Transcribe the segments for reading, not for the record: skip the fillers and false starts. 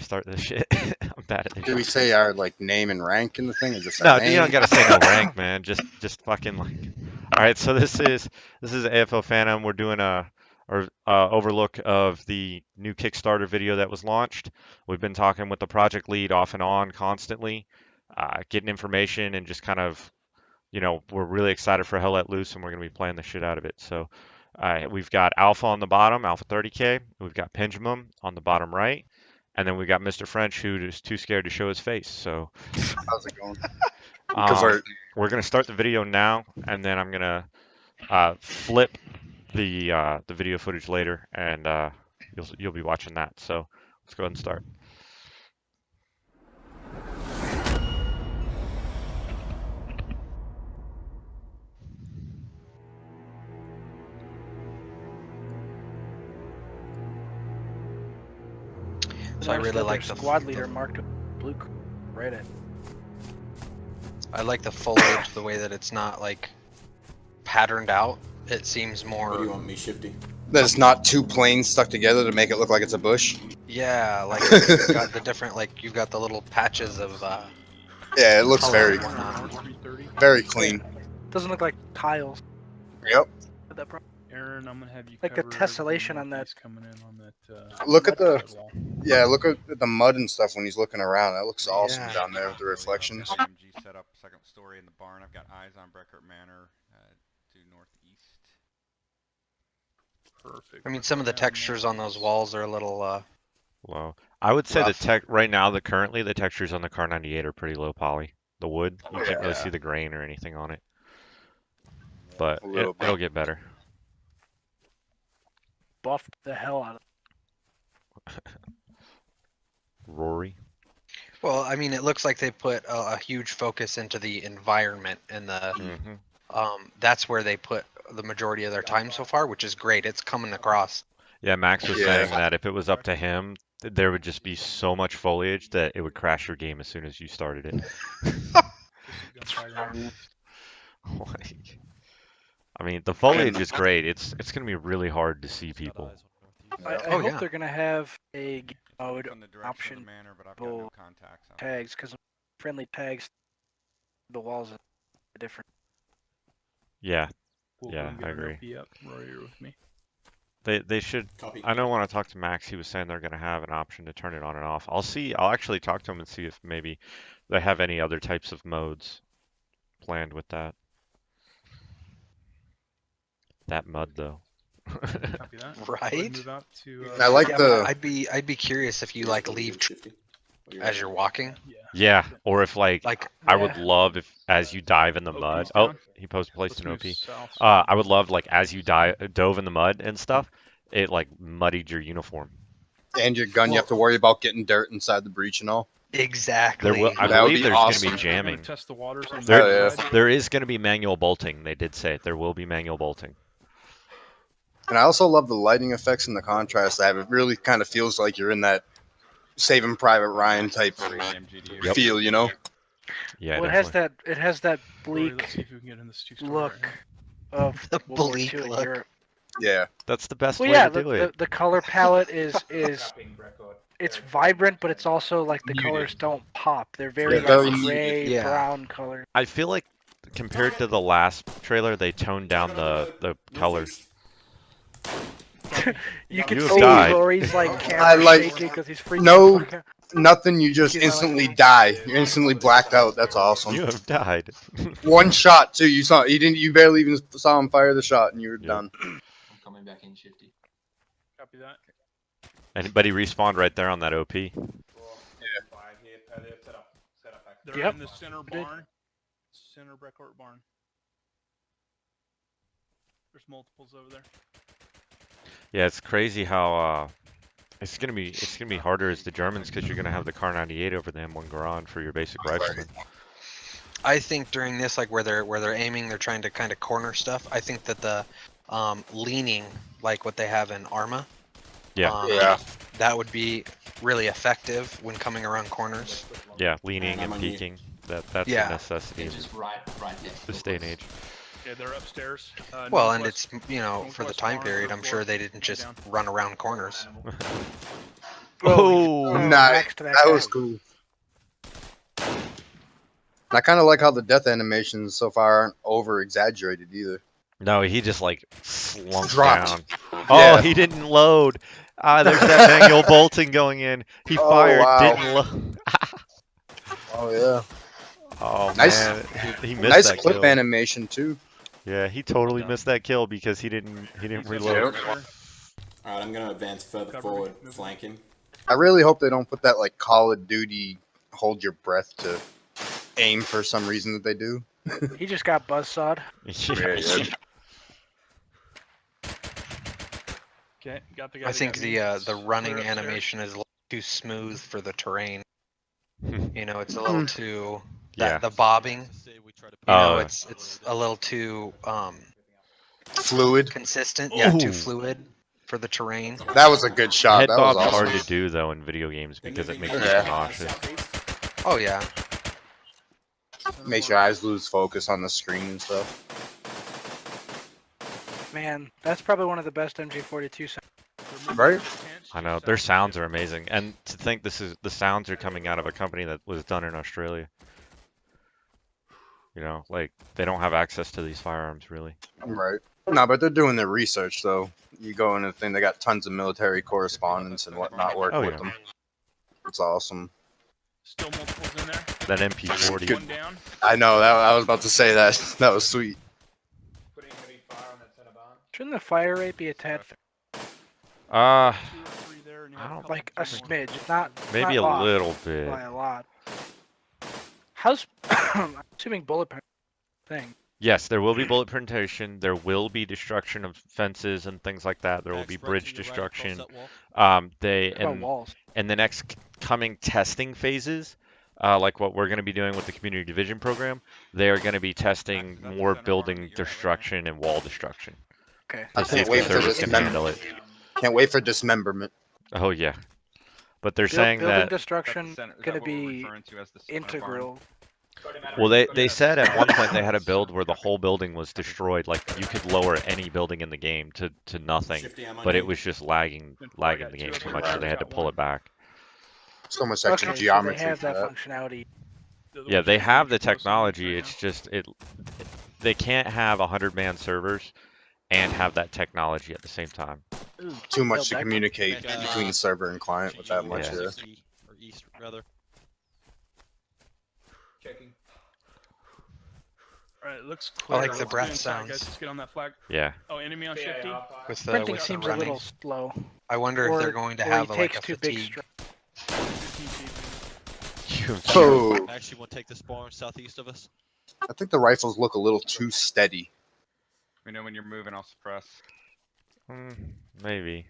to start this shit. I'm bad at this. Do we say our like name and rank in the thing, or just No, our name? you don't gotta say no rank, man. Just fucking like. All right, so this is AFL Phantom. We're doing a overlook of the new Kickstarter video that was launched. We've been talking with the project lead off and on constantly, getting information and just kind of, we're really excited for Hell Let Loose and we're gonna be playing the shit out of it. So we've got Alpha on the bottom, Alpha 30K. We've got Pendulum on the bottom right. And then we got Mr. French, who is too scared to show his face. So, How's it going? Because we're gonna start the video now, and then I'm gonna flip the video footage later, and you'll be watching that. So let's go ahead and start. So I really like the squad leader marked with blue right in. I like the foliage, the way that it's not like patterned out. It seems more. What do you want me, Shifty? that it's not two planes stuck together to make it look like it's a bush. Yeah, like it's got the different, like you've got the little patches of. Yeah, it looks color very, and whatnot. very clean. Doesn't look like tiles. Yep. Aaron, I'm gonna have you Like the cover tessellation everything on that. he's coming in on that. Look at the, wall. yeah, look at the mud and stuff when he's looking around. That looks awesome Yeah. down there with the reflections. MG set up second story in the barn. I've got eyes on Breckert Manor to northeast. Perfect. I mean, some of the textures on those walls are a little. Low. I would say Rough. the tech right now, currently the textures on the Car 98 are pretty low poly. The wood, you can't really Yeah. see the grain or anything on it, but A little bit. it'll get better. Buffed the hell out of Rory. Well, I mean, it looks like they put a huge focus into the environment and the. Hmm. That's where they put the majority of their time so far, which is great. It's coming across. Yeah, Max was Yeah. saying that if it was up to him, there would just be so much foliage that it would crash your game as soon as you started it. Like, I mean, the foliage is great. It's gonna be really hard to see people. I Oh, hope yeah. they're gonna have a game mode From the direction of option the manor, but I've got no bull contacts on it. tags because friendly tags, the walls are different. Yeah, We'll Yeah, get I an agree. OP up. Rory, you're with me. they should. Copy. I know when I talked to Max, he was saying they're gonna have an option to turn it on and off. I'll actually talk to him and see if maybe they have any other types of modes planned with that. That mud though. Copy that. Go ahead and Right? Move out to, I like Yeah, the, but I'd be curious if you like leave Shifty. as you're walking. Yeah. Yeah, or if like Like I would love if as you dive in the OP's mud. down. Oh, he posted placed Let's an move OP. south. I would love like as you dove in the mud and stuff, it like muddied your uniform. and your gun, you have to worry about getting dirt inside the breach and all. exactly. I That would believe be there's awesome. gonna be We're gonna jamming. test the waters on There- the yeah. side. There is gonna be manual bolting. They did say it. There will be manual bolting. And I also love the lighting effects and the contrast they have. It really kind of feels like you're in that Saving Private Ryan type Bring the MG to you. Yep. feel, you know? Yeah, Well, it has definitely. that Rory, bleak let's see if we can get in this two-story look right here. of The World War bleak II in look. Europe. Yeah. That's the best Well, way yeah, to do the it. color palette is it's vibrant, but it's also like the Muted. colors don't pop. They're very Yeah, very like muted. gray, Yeah. brown color. I feel like compared to the last trailer, they toned down the colors. You can You have see died. Rory's like I camera like- shaking because he's freaking. No. the fuck out. Nothing, you just He's not instantly like- die. You're instantly blacked out. That's awesome. You have died. One shot too. You barely even saw him fire the shot and you were Yeah. done. I'm coming back in, Shifty. Copy that. But he respawned right there on that OP. They're Yep. in the center barn. Center Breckort barn. There's multiples over there. Yeah, it's crazy how it's gonna be harder as the Germans because you're gonna have the Car 98 over the M1 Garand for your basic rifleman. I think during this, like where they're aiming, they're trying to kind of corner stuff. I think that the leaning, like what they have in Arma, Yeah, Yeah. that would be really effective when coming around corners. yeah, leaning I'm and on you. peeking. That's Yeah. a necessity It's in just right next to this day and age. Yeah, they're upstairs. Well, and northwest- it's for the northwest time barn, period, third I'm sure floor, they didn't just down. run around corners. Oh, Nice. Max to that That guy. was cool. I kind of like how the death animations so far aren't over exaggerated either. no, he just like slumped Dropped. down. Yeah. Oh, he didn't load. There's that manual bolting going in. He Oh, fired, wow. didn't load. Oh yeah. Oh Nice- man, he missed Nice that clip kill. animation too. Yeah, he totally missed that kill because he didn't reload. Yep. Alright, I'm gonna advance further Cover forward, me, move flanking. I really hope they don't put that like Call of Duty hold your breath to aim for some reason that they do. He just got buzzsawed. Yeah. Okay, got the guy. I that think got me. the running We're upstairs. animation is a little too smooth for the terrain. Hmm. You know, it's a little too Yeah. the bobbing. You Oh. know, it's a little too Fluid. consistent. Yeah, too Ooh. fluid for the terrain. That was a good shot. Head That was bob's awesome. hard to do though in video games because it makes you Yeah. nauseous. Oh yeah. Makes your eyes lose focus on the screen and stuff. Man, that's probably one of the best MG42 sounds. They're moving Right? to the tents I to know south their of sounds it. are amazing, and to think the sounds are coming out of a company that was done in Australia. You know, like they don't have access to these firearms really. Right. No, but they're doing their research though. You go in and think they got tons of military correspondence and whatnot working Oh, with yeah. them. It's awesome. Still multiples in there. That MP40. One down. I know that I was about to say that. That was sweet. Putting heavy fire on that center bomb. Shouldn't the fire rate be a tad Two or three there, and you I have don't couple like a more. smidge, not maybe not a off little bit. by a lot? How's I'm assuming bullet thing? Yes, there will be bullet penetration. There will be destruction of fences and things like that. There will be bridge destruction. They What about and walls? in the next coming testing phases, like what we're going to be doing with the community division program, they are going to be testing That's the more center building arm that you're at right now. destruction and wall destruction Okay. I to see can't if the wait for servers this can mem- handle it. Can't wait for dismemberment. Oh yeah, but they're saying Building that. destruction Is that gonna what we're be referring to as the barn? integral. Well, they said at one point they had a build where the whole building was destroyed. Like you could lower any building in the game to nothing, Shifty, I'm on but you. it was just lagging the game too much, so they had to pull it back. So much Okay, extra so geometry they have for that that. functionality. The Yeah, ones they that have are the close to me technology. right It's now. just they can't have 100-man servers and have that technology at the same time. Ooh, Too much build to that communicate between server and client with that much. Yeah. Yeah. Or east, rather. Checking. All right, it looks I clear. like the Let's breath get inside, sounds. Guys, let's get on that flag. Yeah. Oh, enemy on shifty. With the Sprinting with the seems a running. little slow. I wonder if Or, they're going to or have he a, takes like a too big fatigue. Oh, I actually want to take this barn southeast of us. I think the rifles look a little too steady. We know when you're moving, I'll suppress. Maybe.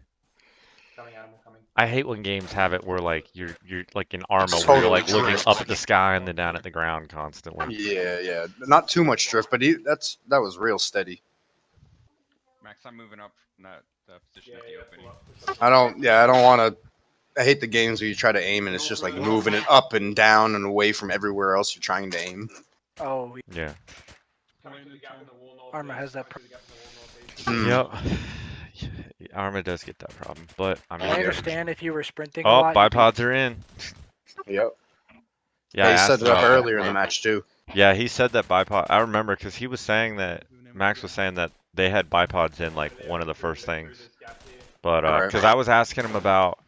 I hate when games have it where like you're like in Arma where Totally you're like looking drift. up at the sky and then down at the ground constantly. Yeah. Not too much drift, but that was real steady. Max, I'm moving up from that position at the opening. I don't want to. I hate the games where you try to aim and it's just like moving it up and down and away from everywhere else you're trying to aim. Oh, Yeah. Arma has that. Hmm. Yep. Arma does get that problem, but I mean. I understand if you were sprinting. a Oh, lot, you'd be- bipods are in. Yep. Yeah, I He set asked it up about- earlier in the match too. Yeah, he said that bipod. I remember because he was saying that Max was saying that they had bipods in like one of the first things. But Alright. because I was asking him about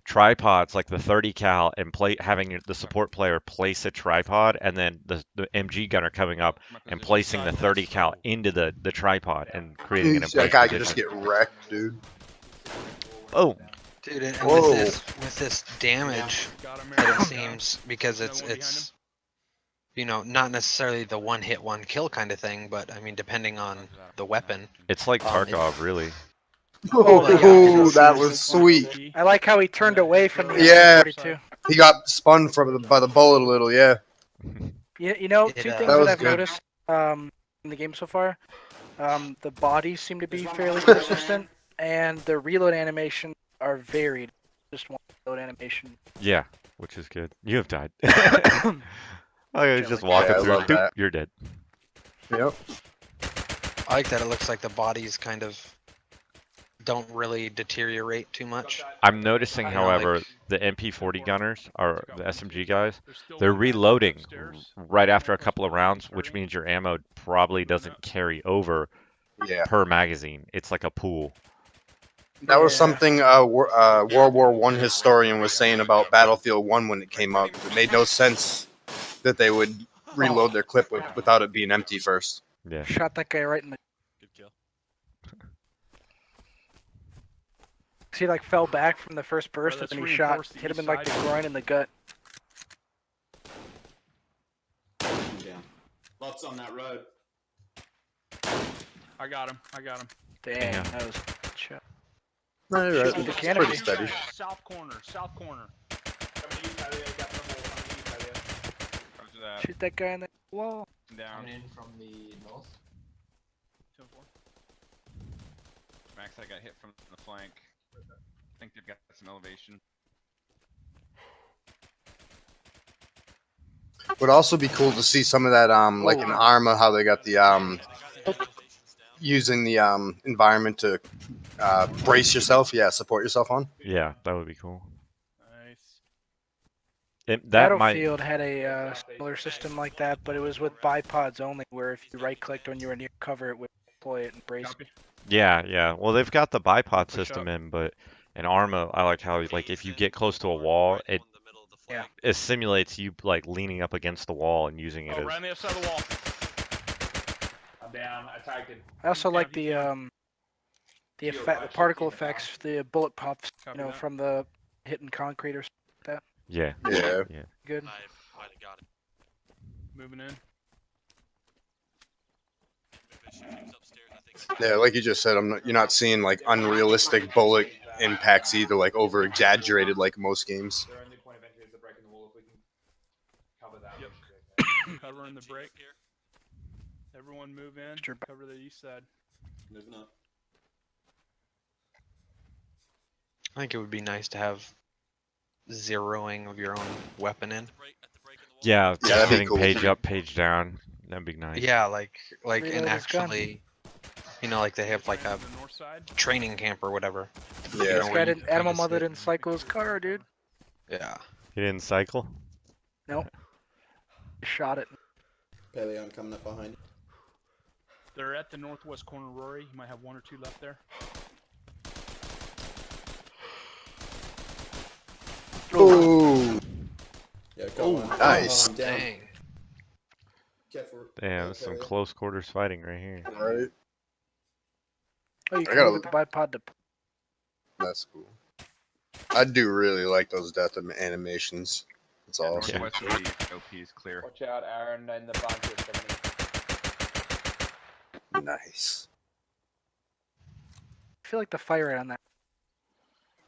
tripods, like the 30 cal, and having the support player place a tripod, and then the MG gunner coming up and placing the 30 cal into the tripod and creating an That emplaced guy could just position. get wrecked, dude. Oh, Dude, and Whoa. with this damage Got him, that it Aaron. seems, because Another one behind it's you know, not necessarily the one hit one kill kind of thing, but I mean depending on the weapon. it's like Um, Tarkov, really. Oh, that was sweet. I like how he turned away from the Yeah. MG42. He got spun by the bullet a little, yeah. You know, It, two uh, things That that, was I've good. noticed in the game so far. The bodies seem to be fairly consistent, and the reload animation are varied. Just one reload animation. Yeah, which is good. You have died. I was just walking Yeah, I through. love Doop, that. you're dead. Yep. I like that it looks like the bodies kind of don't really deteriorate too much. I'm noticing, You know, like- however, the MP40 gunners or the SMG guys, There's still they're one back reloading upstairs. right after a couple of rounds, which means your ammo probably doesn't carry over Yeah, per magazine. It's like a pool. that was Yeah. something World War One historian was saying about Battlefield One when it came out. It made no sense that they would reload their clip without it being empty first. Yeah. Shot that guy right in the. Good kill. He like fell back from the first burst, and let's then he shot, reinforce the hit him east in like the side. groin and the gut. Down. Lots on that road. I got him. I got him. Dang, Yeah. that was a good shot. Right, Shoot right. with the It's canopy. pretty steady. South corner. South corner. Roger that. Shoot that guy in the wall. Down. in from the north. 10-4. Max, I got hit from the flank. I think they've got some elevation. Would also be cool to see some of that, like in Arma, how they got the using the environment to brace yourself, support yourself on. Yeah, that would be cool. Nice. That might. Battlefield had a similar system like that, but it was with bipods only, where if you right-clicked when you were near cover, it would deploy it and brace. Copy. Yeah, yeah. Well, they've got the bipod Push system up. in, but in Arma, I like how like if you get close to a wall, it Yeah. it simulates you like leaning up against the wall and using it Oh, as. right on the other side of the wall. I'm down. I tagged him. I also Yeah, like he's the effect, the particle effects, the bullet puffs, Copy you know, that. from the hitting concrete or something. Yeah. Yeah. Good. I might have got it. Moving in. Maybe I should upstairs, I think. Yeah, like you just said, you're not seeing like unrealistic bullet impacts either, like over exaggerated like most games. Their only point of entry is the break in the wall. If we can cover that. Yep. we should be okay. Covering the break. Everyone move in. Sure. Cover the east side. Moving up. I think it would be nice to have zeroing of your own weapon in. Yeah, Yeah, that'd be getting cool. page up, page down. That'd be nice. Yeah, like Reload and his gun. actually, you know, like they have like a The north side. training camp or whatever. Yeah. You know, This where guy you didn't, can Animal just Mother sit didn't cycle his car, dude. Yeah. He didn't cycle. Shot it. Paleo, I'm coming up behind you. They're at the northwest corner, Rory. You might have one or two left there. Ooh, Yeah, go Ooh, on. nice. Oh, I'm down. Dang. Careful. Damn, that's some Paleo. close quarters fighting right here. right. Oh, you I can gotta- move with the bipod to. That's cool. I do really like those death animations. It's awesome. Northwest of the OP is clear. Watch out, Aaron, and the bunker is coming. Nice. I feel like the fire rate on that.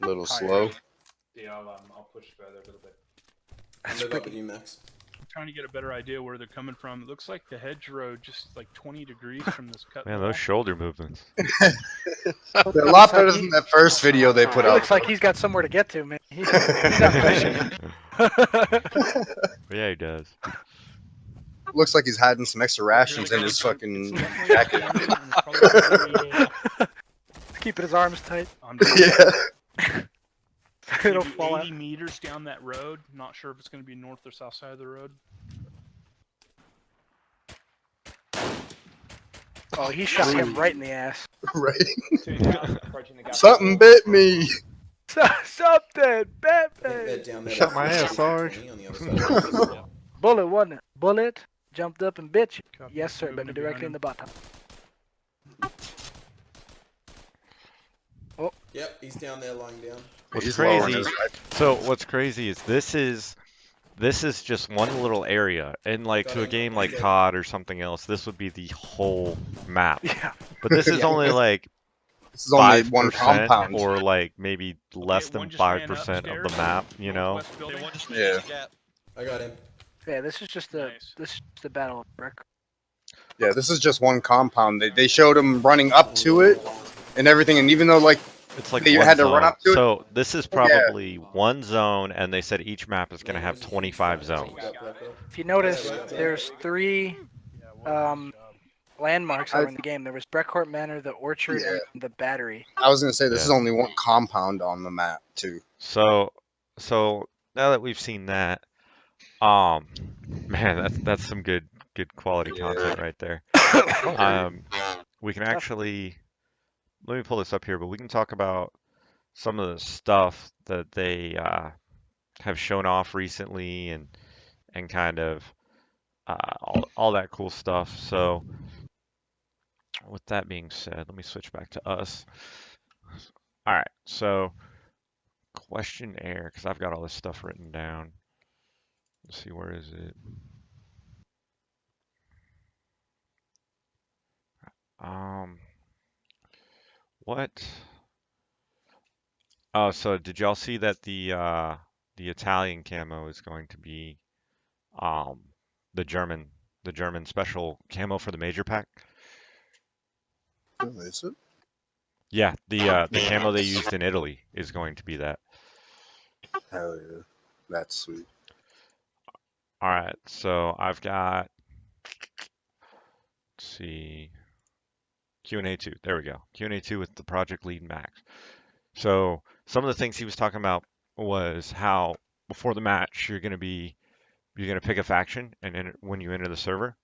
A little Higher. slow. Yeah, I'll push further a little bit. That's Live up pretty- with you, Max. I'm trying to get a better idea where they're coming from. It looks like the hedgerow just like 20 degrees from this cut. Man, those shoulder movements. They're a lot better than that first video they put It out. looks like he's got somewhere to get to, man. He's not pushing. Yeah, he does. Looks like he's hiding some extra rations in his fucking jacket. Keeping his arms tight. I'm Yeah. It'll maybe fall 80 out. meters down that road. Not sure if it's going to be north or south side of the road. Oh, he shot him right in the ass. Right. Approaching the gap. Something bit me. Something, They're Batman. down there. Shut my ass, Sarge. On the other side. Bullet, wasn't it? Bullet jumped up and bit you. Copy. Yes, sir. Moving But behind directly in him. the bottom. Yep, he's down there lying down. What's He's low on crazy? his right. So what's crazy is this is just one little area, and like to a game like COD or something else, this would be the whole map. Yeah. But this is only like This is only 5% one compound. or like maybe less than one just ran 5% of the upstairs, map, you know? northwest building. They want to Yeah. the gap. I got him. Yeah, this is just the Nice. this is the battle of brick. Yeah, this is just one compound. They showed him running up to it and everything, and even though like It's like You one had to zone. run up to it? So this is probably one zone, and they said each map is going to have 25 zones. If you notice, there's three landmarks that I- were in the game. There was Breckcourt Manor, the Orchard, Yeah. and the Battery. I was gonna say this Yeah. is only one compound on the map too. So now that we've seen that, um, man, that's some good quality content right there. We can actually let me pull this up here, but we can talk about some of the stuff that they have shown off recently and kind of all that cool stuff. So with that being said, let me switch back to us. All right, so questionnaire, because I've got all this stuff written down. Let's see, where is it? Um, what? Oh, so did y'all see that the Italian camo is going to be um the German special camo for the major pack? Oh, is it? Yeah, the camo they used in Italy is going to be that. Hell yeah, that's sweet. All right, so I've got, let's see, Q&A 2. There we go. Q&A 2 with the project lead Max. So some of the things he was talking about was how before the match you're gonna pick a faction and when you enter the server,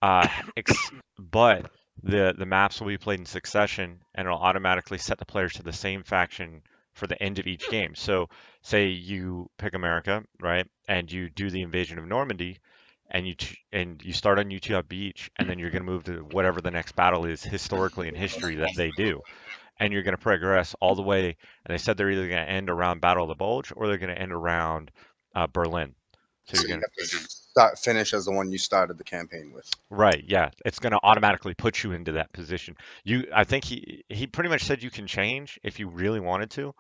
but the maps will be played in succession and it'll automatically set the players to the same faction for the end of each game. So say you pick America, right, and you do the invasion of Normandy, and you start on Utah Beach, and then you're gonna move to whatever the next battle is historically in history that they do, and you're going to progress all the way. And they said they're either going to end around Battle of the Bulge or they're going to end around Berlin. So So you're you going to, have to finish as the one you started the campaign with. right, yeah, it's going to automatically put you into that position. I think he pretty much said you can change if you really wanted to,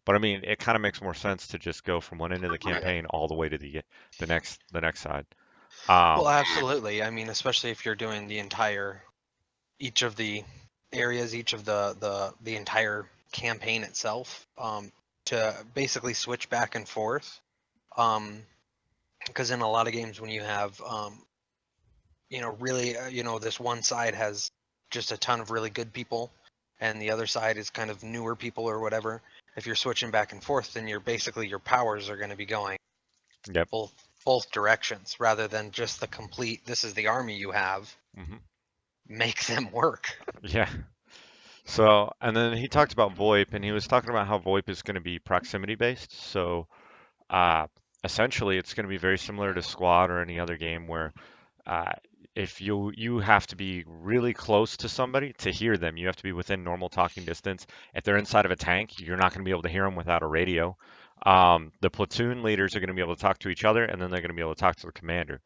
but I mean, it kind of makes more sense to just go from one end of the campaign all the way to the next side. Well, Um, absolutely. I mean, especially if you're doing each of the areas, each of the entire campaign itself, to basically switch back and forth. Because in a lot of games, when you have, really, this one side has just a ton of really good people, and the other side is kind of newer people or whatever. If you're switching back and forth, then you're basically your powers are going to be going yep. both directions rather than just the complete. This is the army you have. hmm Make them work. Yeah. So, and then he talked about VoIP, and he was talking about how VoIP is going to be proximity based. So, Uh, essentially, it's going to be very similar to Squad or any other game where uh, if you have to be really close to somebody to hear them, you have to be within normal talking distance. If they're inside of a tank, you're not going to be able to hear them without a radio. The platoon leaders are going to be able to talk to each other, and then they're going to be able to talk to the commander.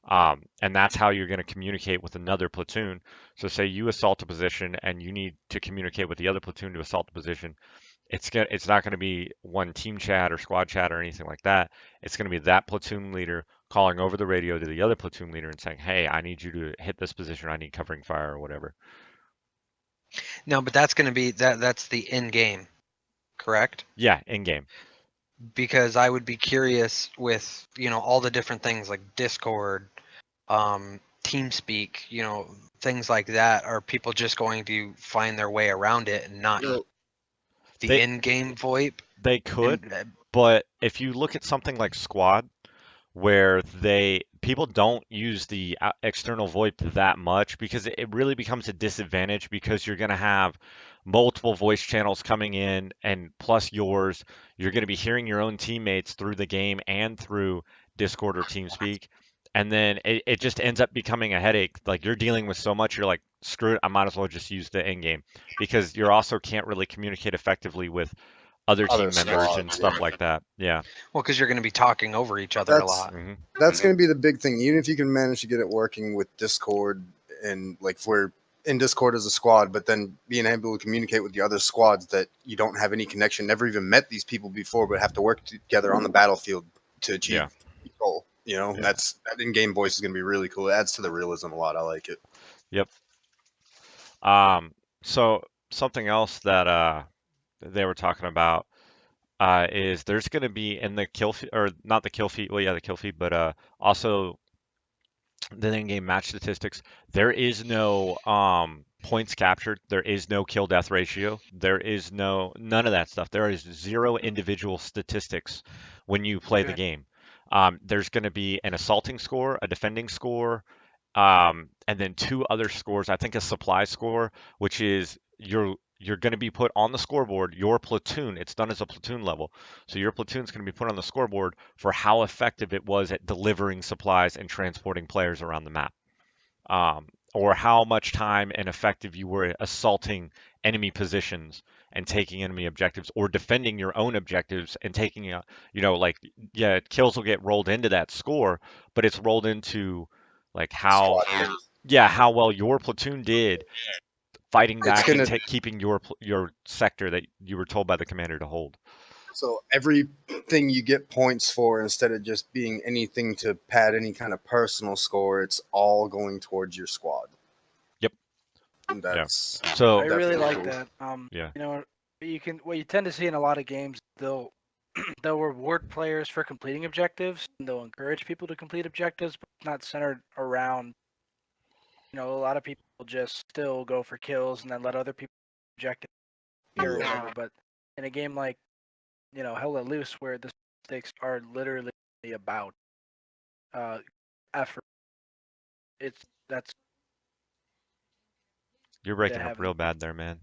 And that's how you're going to communicate with another platoon. So say you assault a position and you need to communicate with the other platoon to assault the position. It's not going to be one team chat or squad chat or anything like that. It's going to be that platoon leader calling over the radio to the other platoon leader and saying, "Hey, I need you to hit this position. I need covering fire or whatever." No, but that's going to be that's the in game, correct? Yeah, in game. Because I would be curious with, all the different things like Discord, TeamSpeak, things like that. Are people just going to find their way around it and not Well, the They in-game VoIP? they could, And but if you look at something like Squad, where people don't use the external VoIP that much because it really becomes a disadvantage because you're going to have multiple voice channels coming in and plus yours. You're going to be hearing your own teammates through the game and through Discord or TeamSpeak. And then it just ends up becoming a headache. Like you're dealing with so much, you're like, screw it, I might as well just use the in game because you also can't really communicate effectively with other other team members squads, and stuff yeah. like that. Yeah. well, because you're going to be talking over each other a That's lot. hmm that's going to be the big thing. Even if you can manage to get it working with Discord and like if we're in Discord as a squad, but then being able to communicate with the other squads that you don't have any connection, never even met these people before, but have to work together on the battlefield to achieve Yeah. the goal. Yeah. That in-game voice is going to be really cool. It adds to the realism a lot. I like it. Yep. So something else that they were talking about is there's going to be in the kill feed, or not the kill feed, well, yeah, the kill feed, but also then in-game match statistics, there is no points captured. There is no kill death ratio. There is none of that stuff. There is zero individual statistics when you play the Okay. game. There's going to be an assaulting score, a defending score, and then two other scores. I think a supply score, which is you're going to be put on the scoreboard. Your platoon, it's done as a platoon level. So your platoon's going to be put on the scoreboard for how effective it was at delivering supplies and transporting players around the map, or how much time and effective you were at assaulting enemy positions and taking enemy objectives, or defending your own objectives and taking like, yeah, kills will get rolled into that score, but it's rolled into like how, Squad wins. yeah, how well your platoon did fighting It's back and gonna keeping your sector that you were told by the commander to hold. so everything you get points for, instead of just being anything to pad any kind of personal score, it's all going towards your squad. Yep. And that's So I really definitely like cool. that. yeah, You know, what you tend to see in a lot of games, they'll they'll reward players for completing objectives, and they'll encourage people to complete objectives, but it's not centered around. A lot of people just still go for kills and then let other people objective or Yeah. whatever. But in a game like Hell Let Loose, where the stakes are literally about effort, that's you're to breaking up have. real bad there, man.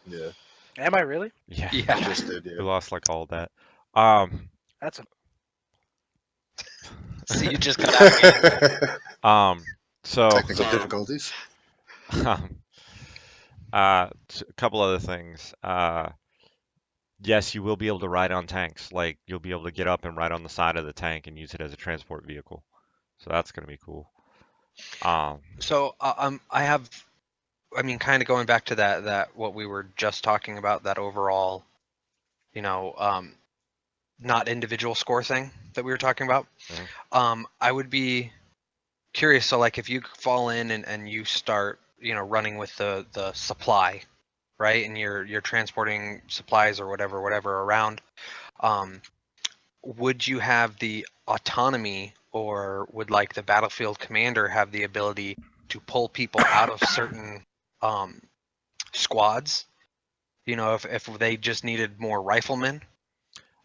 Yeah. Am I really? Yeah, I Yeah. just did, we yeah. lost like all of that. Um, That's a So you just got out. so Technical difficulties. a couple other things. Yes, you will be able to ride on tanks. Like you'll be able to get up and ride on the side of the tank and use it as a transport vehicle. So that's gonna be cool. So I mean, kind of going back to that what we were just talking about, that overall, you know, not individual score thing that we were talking about. I would be curious. So like if you fall in and you start, running with the supply, right, and you're transporting supplies or whatever around, would you have the autonomy, or would like the battlefield commander have the ability to pull people out of certain squads? If they just needed more riflemen,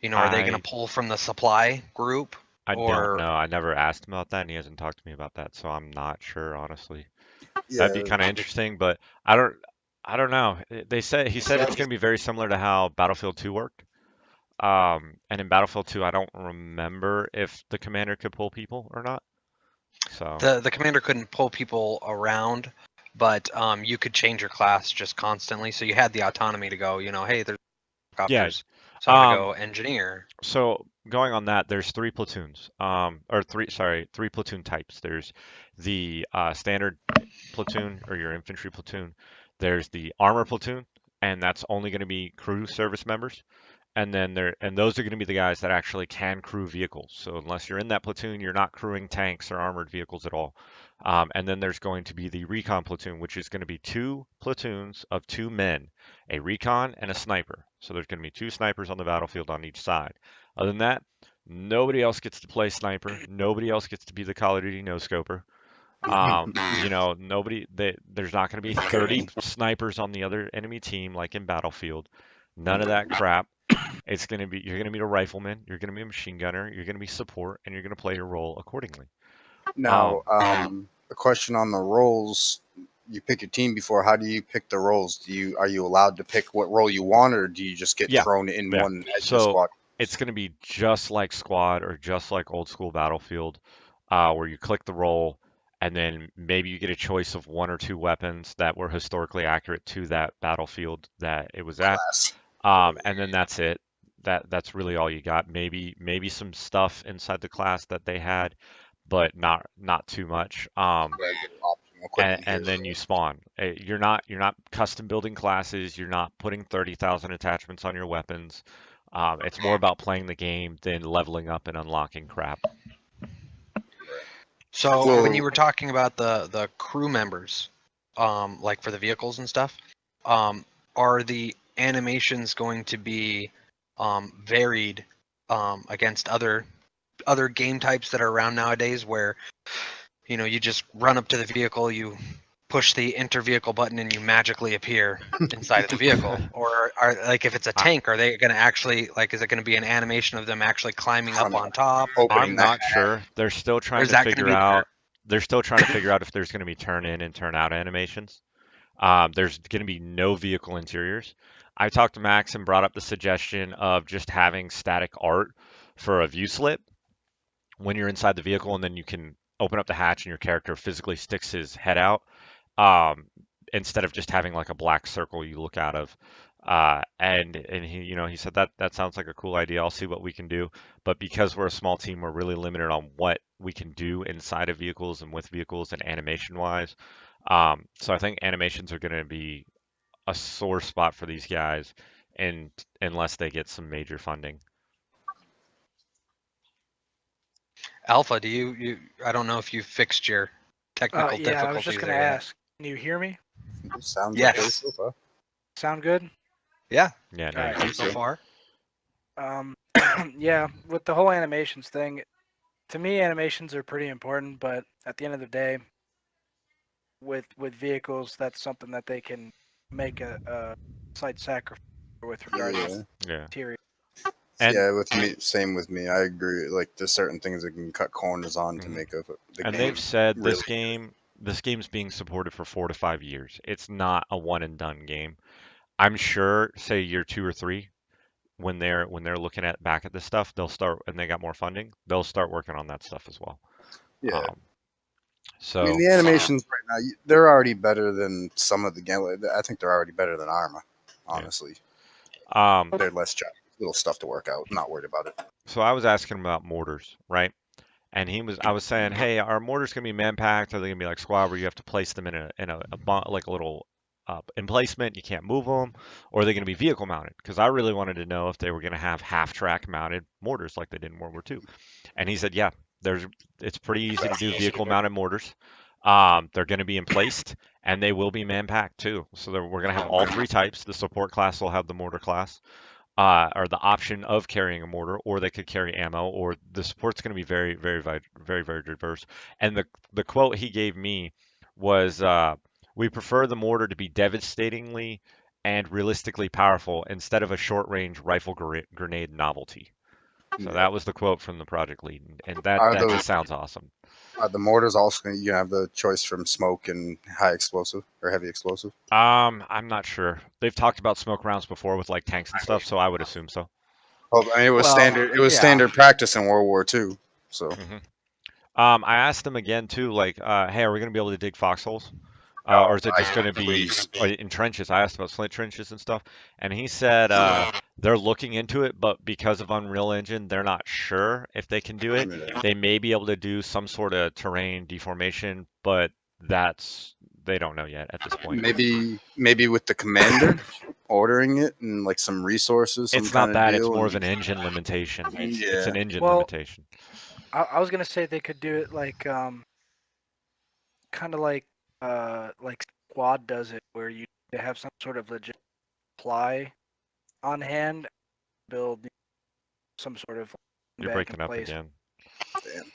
are they going I to pull from the supply group? I don't Or know. I never asked him about that, and he hasn't talked to me about that, so I'm not sure, honestly. That'd be Yeah. kind of interesting, but I don't know. He said it's going to be very similar to how Battlefield 2 worked. And in Battlefield 2, I don't remember if the commander could pull people or not. So the commander couldn't pull people around, but you could change your class just constantly, so you had the autonomy to go, hey, there's yeah. helicopters, so I'm gonna Um, go engineer. So going on that, there's three platoons, three platoon types. There's the standard platoon or your infantry platoon. There's the armor platoon, and that's only going to be crew service members. And those are going to be the guys that actually can crew vehicles. So unless you're in that platoon, you're not crewing tanks or armored vehicles at all. And then there's going to be the recon platoon, which is going to be two platoons of two men, a recon and a sniper. So there's going to be two snipers on the battlefield on each side. Other than that, nobody else gets to play sniper. Nobody else gets to be the Call of Duty no scoper. There's not going to be 30 snipers on the other enemy team like in Battlefield. None of that crap. You're going to be a rifleman, you're going to be a machine gunner, you're going to be support, and you're going to play your role accordingly. Now, a question on the roles. You pick your team before. How do you pick the roles? Are you allowed to pick what role you want, or do you just get Yeah, thrown in yeah. one as your So squad? it's going to be just like Squad or just like old school Battlefield, where you click the role, and then maybe you get a choice of one or two weapons that were historically accurate to that battlefield that it was at. Class. And then that's it. That's really all you got. Maybe some stuff inside the class that they had, but not too much. Regular optional And, equipment and here. then you spawn. You're not custom building classes. You're not putting 30,000 attachments on your weapons. It's more about playing the game than leveling up and unlocking crap. So Well- when you were talking about the crew members, like for the vehicles and stuff, are the animations going to be varied against other game types that are around nowadays, where you just run up to the vehicle, you push the enter vehicle button, and you magically appear inside of the vehicle. Or are like if it's a tank, are they going to actually like is it going to be an animation of them actually climbing up on top? Opening I'm the not hatch. sure. They're still Or trying is to that going to figure be out. They're still trying to figure out if there's going to be turn in and turn out animations. There's going to be no vehicle interiors. I talked to Max and brought up the suggestion of just having static art for a view slip when you're inside the vehicle, and then you can open up the hatch and your character physically sticks his head out, um, instead of just having like a black circle you look out of. And he, he said that that sounds like a cool idea. I'll see what we can do. But because we're a small team, we're really limited on what we can do inside of vehicles and with vehicles and animation wise. So I think animations are going to be a sore spot for these guys, and unless they get some major funding. Alpha, do you I don't know if you fixed your technical Yeah, I was just difficulties gonna there yet. ask. Can you hear me? Sounds Yes. okay so far. Sound good? Yeah, Yeah, no, Alright. you so far. Yeah, with the whole animations thing, to me, animations are pretty important. But at the end of the day, with vehicles, that's something that they can make a slight sacrifice with regards Yeah. to yeah. interior. And Yeah, with me, same with me. I agree. Like, there's certain things that can cut corners on to Mhm. make the and game they've said really this game's being supported for 4 to 5 years. It's not a one and done game. I'm sure, say year 2 or 3, when they're looking at back at this stuff, they'll start and they got more funding. They'll start working on that stuff as well. Yeah. Um, I mean, so the animations right now, they're already better than some of the game. I think they're already better than Arma, honestly. They're less challenging, little stuff to work out. Not worried about it. so I was asking him about mortars, right? And I was saying, hey, are mortars gonna be man packed? Are they gonna be like squad where you have to place them like a little emplacement, you can't move them, or are they gonna be vehicle mounted? Because I really wanted to know if they were gonna have half track mounted mortars like they did in World War II. And he said, yeah, it's pretty easy to do vehicle mounted mortars. They're gonna be emplaced and they will be man packed too. So we're gonna have all 3 types. The support class will have the mortar class, or the option of carrying a mortar, or they could carry ammo, or the support's going to be very, very, very, very diverse. And the quote he gave me was, "We prefer the mortar to be devastatingly and realistically powerful instead of a short-range rifle grenade novelty." So Yeah. that was the quote from the project lead, and that Are that those- just sounds awesome. The mortars also you can have the choice from smoke and high explosive or heavy explosive. I'm not sure. They've talked about smoke rounds before with like tanks and stuff, so I would assume so. Oh, I mean, it was Well, standard. It was yeah. standard practice in World War II. So I asked them again too, like, hey, are we going to be able to dig foxholes? Or is it just going to be in trenches? I asked about slint trenches and stuff, and he said they're looking into it, but because of Unreal Engine, they're not sure if they can do it. They may be able to do some sort of terrain deformation, but they don't know yet at this point. maybe with the commander ordering it and like some resources. Some It's not kind of that; it's deal more and- of an engine limitation. It's an engine Well, limitation. I was gonna say they could do it like kind of like Squad does it, where you have some sort of legit supply on hand, build some sort of You're back breaking in up place. again.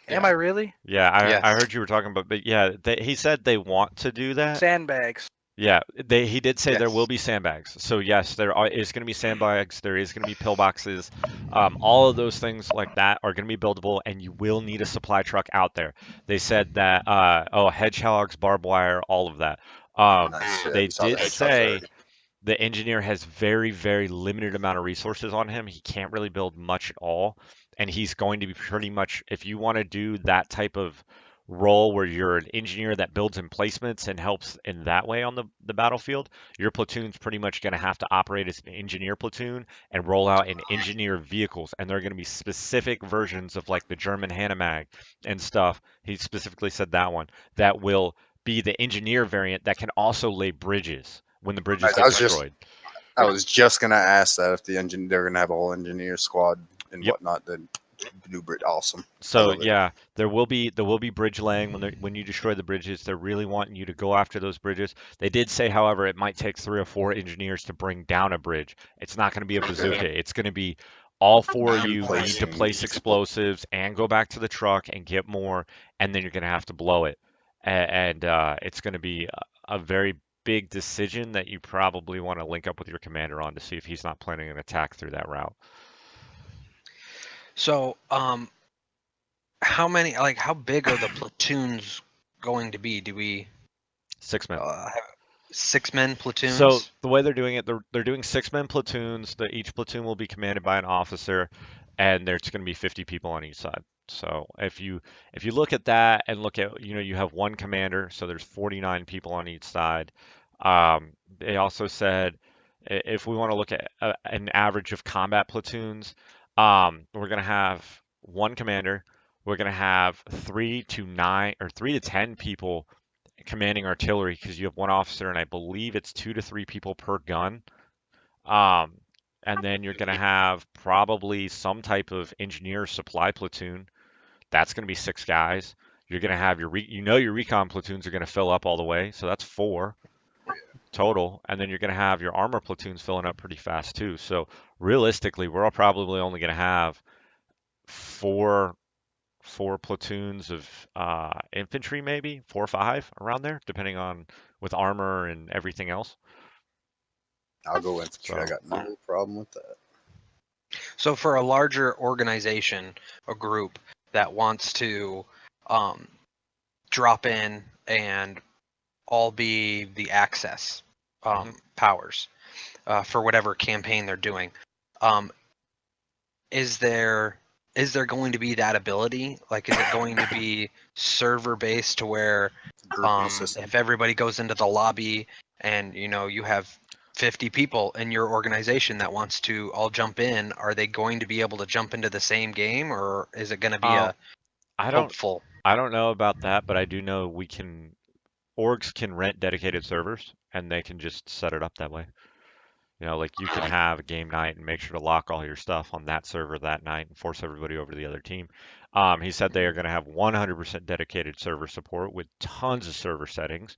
Am I really? Yeah, Yes. I heard you were talking about, but yeah, he said they want to do that. Sandbags. Yeah, he did say there Yes. will be sandbags. So yes, is going to be sandbags. There is going to be pillboxes. All of those things like that are going to be buildable, and you will need a supply truck out there. They said that hedgehogs, barbed wire, all of that. Nice. Yeah, They we saw the did hedgehogs say already. the engineer has very, very limited amount of resources on him. He can't really build much at all, and he's going to be pretty much, if you want to do that type of role where you're an engineer that builds emplacements and helps in that way on the battlefield, your platoon's pretty much going to have to operate as an engineer platoon and roll out in engineer vehicles, and there are going to be specific versions of like the German Hanomag and stuff. He specifically said that one that will be the engineer variant that can also lay bridges when the bridges Nice. get destroyed. I was just gonna ask that if they're gonna have a whole engineer squad and Yep. whatnot. Then new bridge, awesome. I So love it. yeah, there will be bridge laying when you destroy the bridges. They're really wanting you to go after those bridges. They did say, however, it might take 3 or 4 engineers to bring down a bridge. It's not going to be a bazooka. It's going to be All four of And you need to placing place explosives and go back to the truck and get more, and then you're going to have to blow it. And it's going to be a very big decision that you probably want to link up with your commander on to see if he's not planning an attack through that route. So, how big are the platoons going to be? Do we 6 men. have 6-man platoons? So the way they're doing it, they're doing 6-man platoons. Each platoon will be commanded by an officer, and there's going to be 50 people on each side. So if you look at that and look at, you have one commander, so there's 49 people on each side. They also said if we want to look at an average of combat platoons, we're going to have one commander. We're going to have 3 to 9 or 3 to 10 people commanding artillery because you have one officer, and I believe it's 2 to 3 people per gun. And then you're going to have probably some type of engineer supply platoon. That's going to be 6 guys. You're going to have your recon platoons are going to fill up all the way, so that's 4 total. And then you're going to have your armor platoons filling up pretty fast too. So realistically, we're probably only going to have four platoons of infantry, maybe 4 or 5 around there, depending on with armor and everything else. I'll go infantry. So- I got no problem with that. So for a larger organization, a group that wants to drop in and all be the access powers for whatever campaign they're doing, is there going to be that ability? Like, is it going to be server based to where Grouping system. if everybody goes into the lobby and you have 50 people in your organization that wants to all jump in, are they going to be able to jump into the same game, or is it going to be a I don't hopeful? I don't know about that, but I do know orgs can rent dedicated servers and they can just set it up that way. Like you can have a game night and make sure to lock all your stuff on that server that night and force everybody over to the other team. He said they are going to have 100% dedicated server support with tons of server settings,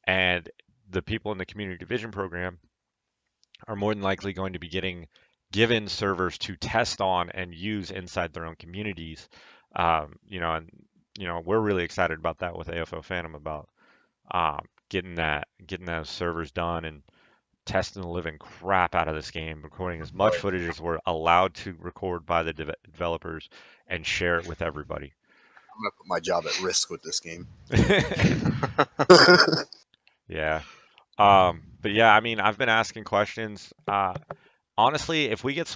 and the people in the community division program are more than likely going to be given servers to test on and use inside their own communities. And we're really excited about that with AFO Phantom about getting those servers done and testing the living crap out of this game, recording as much footage as we're allowed to record by the developers and share it with everybody. I'm gonna put my job at risk with this game. Yeah. But yeah, I mean, I've been asking questions. Honestly, if we get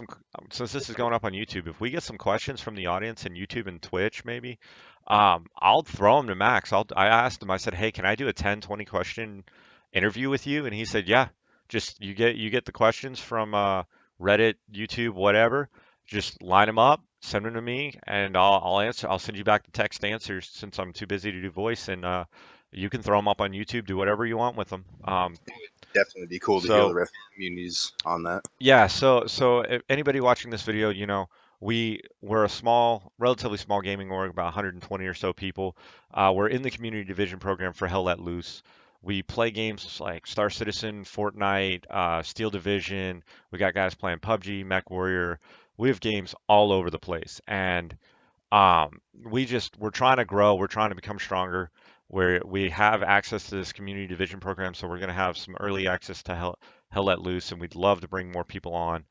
since this is going up on YouTube, if we get some questions from the audience in YouTube and Twitch, maybe, I'll throw them to Max. I asked him, I said, hey, can I do a 10, 20 question interview with you? And he said, yeah, just you get the questions from Reddit, YouTube, whatever. Just line them up, send them to me, and I'll answer. I'll send you back the text answers since I'm too busy to do voice, and you can throw them up on YouTube, do whatever you want with them. Definitely be cool to hear the rest of the communities on that. Yeah, so if anybody watching this video, we're a relatively small gaming org, about 120 or so people. We're in the community division program for Hell Let Loose. We play games like Star Citizen, Fortnite, Steel Division. We got guys playing PUBG, Mech Warrior. We have games all over the place, and we're trying to grow. We're trying to become stronger. Where we have access to this community division program, so we're going to have some early access to Hell Let Loose, and we'd love to bring more people on.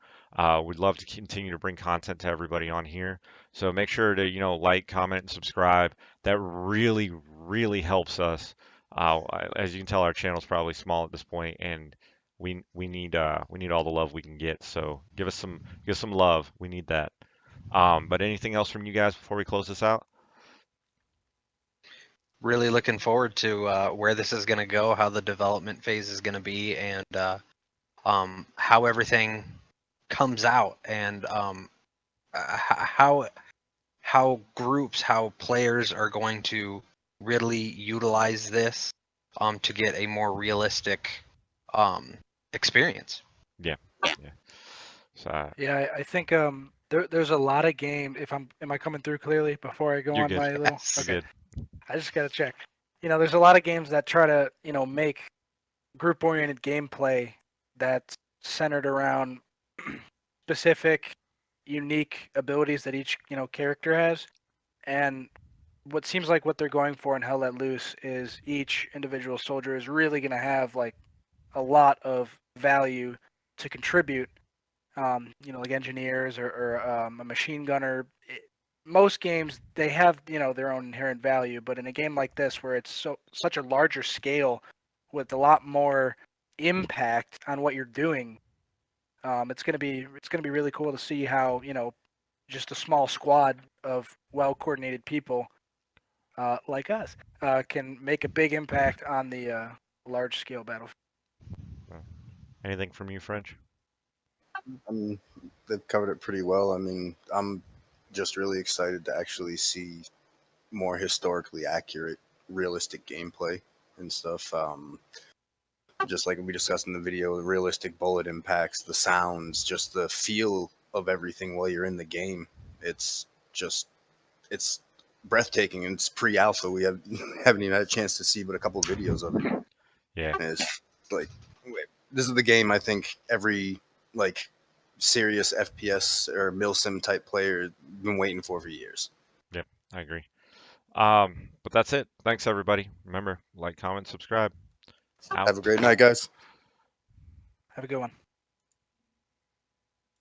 We'd love to continue to bring content to everybody on here. So make sure to like, comment, and subscribe. That really, really helps us. As you can tell, our channel's probably small at this point, and we need all the love we can get. So give us some love. We need that. But anything else from you guys before we close this out? Really looking forward to where this is going to go, how the development phase is going to be, and how everything comes out, and how groups, how players are going to really utilize this to get a more realistic experience. Yeah. So Yeah, I think there's a lot of games. Am I coming through clearly before I go You're on good. my little? Yes. you're good. I just gotta check. There's a lot of games that try to make group-oriented gameplay that's centered around specific unique abilities that each character has, and what seems like what they're going for in Hell Let Loose is each individual soldier is really going to have like a lot of value to contribute. Like engineers or a machine gunner. Most games they have their own inherent value, but in a game like this where it's such a larger scale with a lot more impact on what you're doing, it's gonna be really cool to see how just a small squad of well coordinated people like us can make a big impact on the large scale battlefield. Anything from you, French? They've covered it pretty well. I mean, I'm just really excited to actually see more historically accurate, realistic gameplay and stuff. Just like we discussed in the video, the realistic bullet impacts, the sounds, just the feel of everything while you're in the game. It's breathtaking, and it's pre-alpha. We haven't even had a chance to see but a couple of videos of it. Yeah. And it's like, this is the game I think every like serious FPS or milsim type player has been waiting for years. Yep, I agree. But that's it. Thanks everybody. Remember, like, comment, subscribe. Out. Have a great night, guys. Have a good one.